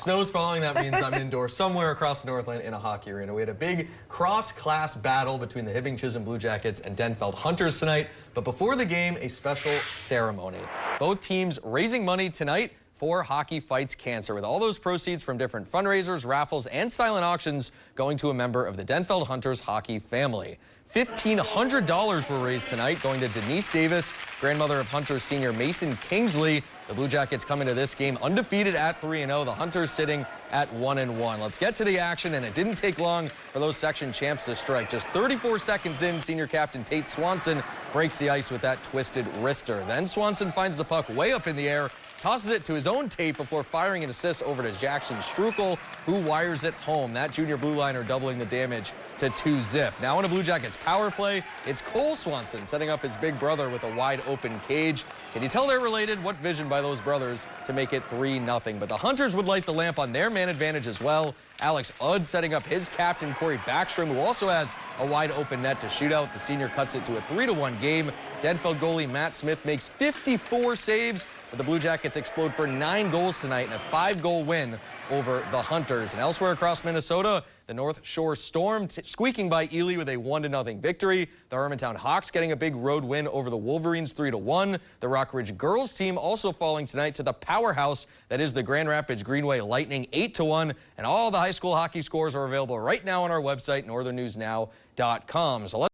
Snow's falling, that means I'm indoors somewhere across the Northland in a hockey arena. We had a big cross-class battle between the Hibbing Chisholm Blue Jackets and Denfeld Hunters tonight. But before the game, a special ceremony. Both teams raising money tonight for Hockey Fights Cancer, with all those proceeds from different fundraisers, raffles, and silent auctions going to a member of the Denfeld Hunters hockey family. $1,500 were raised tonight, going to Denise Davis, grandmother of Hunters senior Mason Kingsley. The Blue Jackets come into this game undefeated at 3-0. The Hunters sitting at 1-1. Let's get to the action, and it didn't take long for those section champs to strike. Just 34 seconds in, senior captain Tate Swanson breaks the ice with that twisted wrister. Then Swanson finds the puck way up in the air, tosses it to his own Tate before firing an assist over to Jackson Strukel, who wires it home. That junior blue liner doubling the damage to 2-0. Now on a Blue Jackets power play, it's Cole Swanson setting up his big brother with a wide open cage. Can you tell they're related? What vision by those brothers to make it 3-0. But the Hunters would light the lamp on their man advantage as well. Alex Udd setting up his captain Corey Backstrom, who also has a wide open net to shoot out. The senior cuts it to a 3-1 game. Denfeld goalie Matt Smith makes 54 saves, but the Blue Jackets explode for 9 goals tonight in a 5-goal win over the Hunters. And elsewhere across Minnesota, the North Shore Storm squeaking by Ely with a 1-0 victory. The Hermantown Hawks getting a big road win over the Wolverines 3-1. The Rockridge girls team also falling tonight to the powerhouse that is the Grand Rapids Greenway Lightning 8-1. And all the high school hockey scores are available right now on our website, northernnewsnow.com. So let's